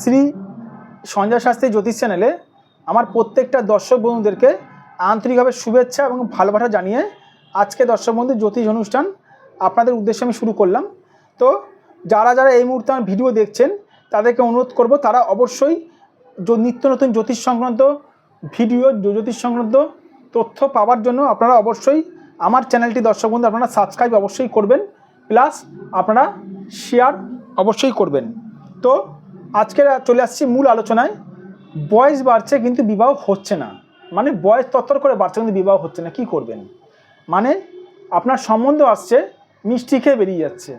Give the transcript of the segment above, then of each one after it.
শ্রী সঞ্জয় শাস্ত্রী জ্যোতিষ চ্যানেলে আমার প্রত্যেকটা দর্শক বন্ধুদেরকে আন্তরিকভাবে শুভেচ্ছা এবং ভালোবাসা জানিয়ে আজকে দর্শক বন্ধু জ্যোতিষ অনুষ্ঠান আপনাদের উদ্দেশ্যে আমি শুরু করলাম। তো যারা যারা এই মুহূর্তে আমার ভিডিও দেখছেন তাদেরকে অনুরোধ করব, তারা অবশ্যই নিত্য নতুন জ্যোতিষ সংক্রান্ত ভিডিও, জ্যোতিষ সংক্রান্ত তথ্য পাওয়ার জন্য আপনারা অবশ্যই আমার চ্যানেলটি দর্শক বন্ধু আপনারা সাবস্ক্রাইব অবশ্যই করবেন, প্লাস আপনারা শেয়ার অবশ্যই করবেন। তো আজকে চলে আসছি মূল আলোচনায়। বয়স বাড়ছে কিন্তু বিবাহ হচ্ছে না, মানে বয়স তত্তর করে বাড়ছে কিন্তু বিবাহ হচ্ছে না, কি করবেন? মানে আপনার সম্বন্ধ আসছে, মিষ্টি খেয়ে বেরিয়ে যাচ্ছে,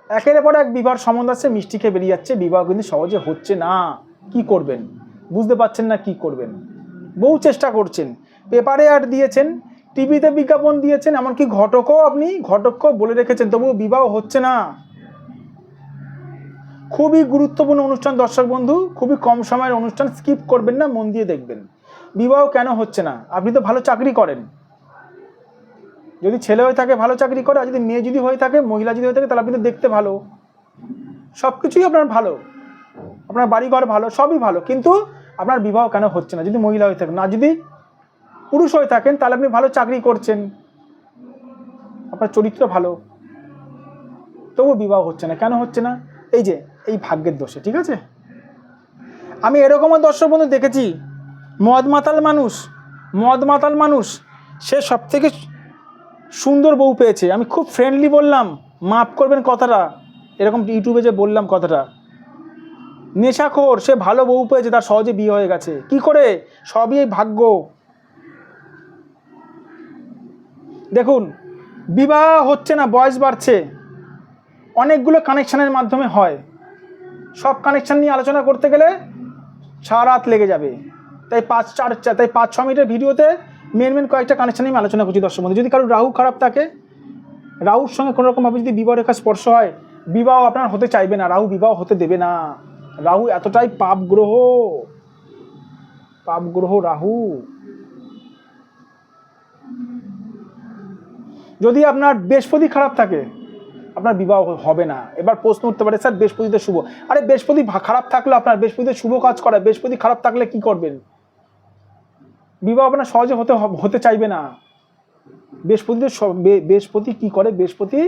একের পর এক বিবাহের সম্বন্ধ আসছে, মিষ্টি খেয়ে বেরিয়ে যাচ্ছে, বিবাহ কিন্তু সহজে হচ্ছে না, কি করবেন? বুঝতে পারছেন না কি করবেন। বহু চেষ্টা করছেন, পেপারে অ্যাড দিয়েছেন, টিভিতে বিজ্ঞাপন দিয়েছেন, এমনকি ঘটকও বলে রেখেছেন, তবুও বিবাহ হচ্ছে না। খুবই গুরুত্বপূর্ণ অনুষ্ঠান দর্শক বন্ধু, খুবই কম সময়ের অনুষ্ঠান, স্কিপ করবেন না, মন দিয়ে দেখবেন। বিবাহ কেন হচ্ছে না? আপনি তো ভালো চাকরি করেন, যদি ছেলে হয়ে থাকে ভালো চাকরি করে, আর যদি মেয়ে যদি হয়ে থাকে, মহিলা যদি হয়ে থাকে, তাহলে আপনি তো দেখতে ভালো, সব কিছুই আপনার ভালো, আপনার বাড়িঘর ভালো, সবই ভালো, কিন্তু আপনার বিবাহ কেন হচ্ছে না? যদি মহিলা হয়ে থাকেন, আর যদি পুরুষ হয়ে থাকেন, তাহলে আপনি ভালো চাকরি করছেন, আপনার চরিত্র ভালো, তবুও বিবাহ হচ্ছে না। কেন হচ্ছে না? এই ভাগ্যের দোষে, ঠিক আছে? আমি এরকমও দর্শক বন্ধু দেখেছি, মদ মাতাল মানুষ সে সব থেকে সুন্দর বউ পেয়েছে। আমি খুব ফ্রেন্ডলি বললাম, মাফ করবেন কথাটা, এরকম ইউটিউবে যে বললাম কথাটা। নেশাখোর, সে ভালো বউ পেয়েছে, তার সহজে বিয়ে হয়ে গেছে। কি করে? সবই এই ভাগ্য। দেখুন, বিবাহ হচ্ছে না, বয়স বাড়ছে, অনেকগুলো কানেকশানের মাধ্যমে হয়। সব কানেকশান নিয়ে আলোচনা করতে গেলে সারা রাত লেগে যাবে, তাই 5-6 মিনিটের ভিডিওতে মেন কয়েকটা কানেকশান নিয়ে আমি আলোচনা করছি দর্শক বন্ধু। যদি কারোর রাহু খারাপ থাকে, রাহুর সঙ্গে কোনোরকমভাবে যদি বিবাহ রেখা স্পর্শ হয়, বিবাহ আপনার হতে চাইবে না, রাহু বিবাহ হতে দেবে না। রাহু এতটাই পাপ গ্রহ রাহু। যদি আপনার বৃহস্পতি খারাপ থাকে, আপনার বিবাহ হবে না। এবার প্রশ্ন উঠতে পারে, স্যার বৃহস্পতিতে শুভ, আরে বৃহস্পতি খারাপ থাকলে, আপনার বৃহস্পতিতে শুভ কাজ করে, বৃহস্পতি খারাপ থাকলে কি করবেন? বিবাহ আপনার সহজে হতে চাইবে না। বৃহস্পতি কি করে? বৃহস্পতি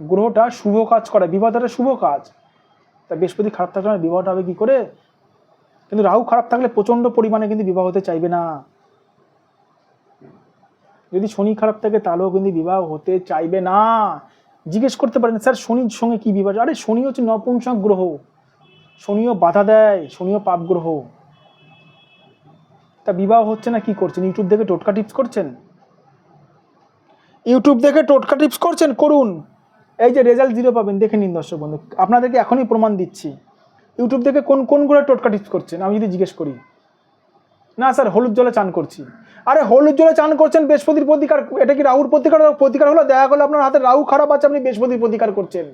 গ্রহটা শুভ কাজ করে, বিবাহটা শুভ কাজ, তা বৃহস্পতি খারাপ থাকলে বিবাহটা হবে কি করে? কিন্তু রাহু খারাপ থাকলে প্রচণ্ড পরিমাণে কিন্তু বিবাহ হতে চাইবে না। যদি শনি খারাপ থাকে, তাহলেও কিন্তু বিবাহ হতে চাইবে না। জিজ্ঞেস করতে পারেন, স্যার শনির সঙ্গে কি বিবাহ? আরে শনি হচ্ছে নপুংসক গ্রহ, শনিও বাধা দেয়, শনিও পাপ গ্রহ। তা বিবাহ হচ্ছে না, কি করছেন? ইউটিউব দেখে টোটকা টিপস করছেন, করুন। এই যে রেজাল্ট 0 পাবেন, দেখে নিন দর্শক বন্ধু, আপনাদেরকে এখনই প্রমাণ দিচ্ছি। ইউটিউব দেখে কোনগুলো টোটকা টিপস করছেন? আমি যদি জিজ্ঞেস করি, না স্যার হলুদ জলে চান করছি। আরে হলুদ জলে চান করছেন, বৃহস্পতির প্রতিকার, এটা কি রাহুর প্রতিকার হলো? দেখা গেলো আপনার হাতে রাহু খারাপ আছে, আপনি বৃহস্পতির প্রতিকার করছেন।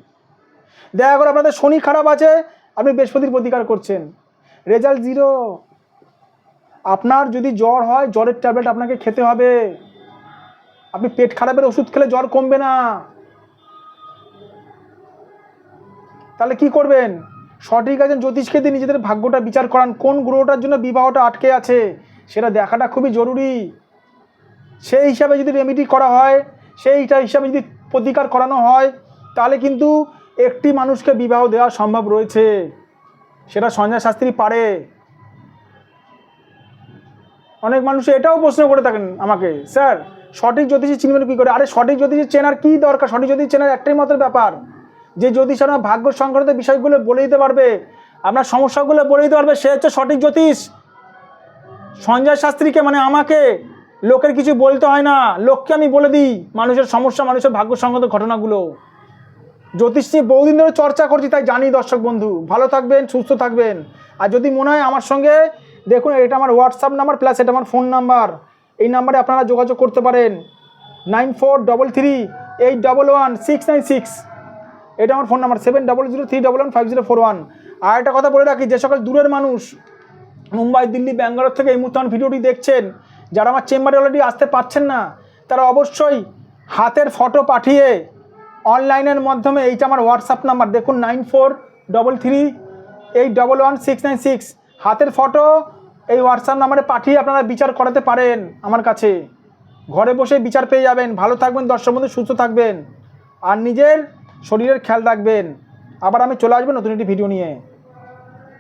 দেখা গেলো আপনাদের শনি খারাপ আছে, আপনি বৃহস্পতির প্রতিকার করছেন। রেজাল্ট 0। আপনার যদি জ্বর হয়, জ্বরের ট্যাবলেট আপনাকে খেতে হবে। আপনি পেট খারাপের ওষুধ খেলে জ্বর কমবে না। তাহলে কি করবেন? সঠিক আছেন জ্যোতিষকে দিয়ে নিজেদের ভাগ্যটা বিচার করান, কোন গ্রহটার জন্য বিবাহটা আটকে আছে সেটা দেখাটা খুবই জরুরি। সেই হিসাবে যদি রেমেডি করা হয়, সেইটা হিসাবে যদি প্রতিকার করানো হয়, তাহলে কিন্তু একটি মানুষকে বিবাহ দেওয়া সম্ভব রয়েছে। সেটা সঞ্জয় শাস্ত্রী পারে। অনেক মানুষ এটাও প্রশ্ন করে থাকেন আমাকে, স্যার সঠিক জ্যোতিষী চিনবেন কী করে? আরে সঠিক জ্যোতিষী চেনার কী দরকার? সঠিক জ্যোতিষী চেনার একটাই মাত্র ব্যাপার, যে জ্যোতিষ আপনার ভাগ্য সংক্রান্ত বিষয়গুলো বলে দিতে পারবে, আপনার সমস্যাগুলো বলে দিতে পারবে, সে হচ্ছে সঠিক জ্যোতিষ। সঞ্জয় শাস্ত্রীকে, মানে আমাকে লোকের কিছু বলতে হয় না, লোককে আমি বলে দিই মানুষের সমস্যা, মানুষের ভাগ্য সংক্রান্ত ঘটনাগুলো। জ্যোতিষ নিয়ে বহুদিন ধরে চর্চা করছি, তাই জানি দর্শক বন্ধু। ভালো থাকবেন, সুস্থ থাকবেন। আর যদি মনে হয় আমার সঙ্গে, দেখুন এটা আমার হোয়াটসঅ্যাপ নাম্বার, প্লাস এটা আমার ফোন নাম্বার, এই নাম্বারে আপনারা যোগাযোগ করতে পারেন, 9433811696। এটা আমার ফোন নাম্বার, 7003115041। আর একটা কথা বলে রাখি, যে সকল দূরের মানুষ মুম্বাই, দিল্লি, ব্যাঙ্গালোর থেকে এই মুহূর্তে ভিডিওটি দেখছেন, যারা আমার চেম্বারে অলরেডি আসতে পারছেন না, তারা অবশ্যই হাতের ফটো পাঠিয়ে অনলাইনের মাধ্যমে, এইটা আমার হোয়াটসঅ্যাপ নাম্বার, দেখুন 9433 811696 হাতের ফটো এই হোয়াটসঅ্যাপ নাম্বারে পাঠিয়ে আপনারা বিচার করাতে পারেন আমার কাছে। ঘরে বসে বিচার পেয়ে যাবেন। ভালো থাকবেন দর্শক বন্ধু, সুস্থ থাকবেন আর নিজের শরীরের খেয়াল রাখবেন। আবার আমি চলে আসবো নতুন একটি ভিডিও নিয়ে।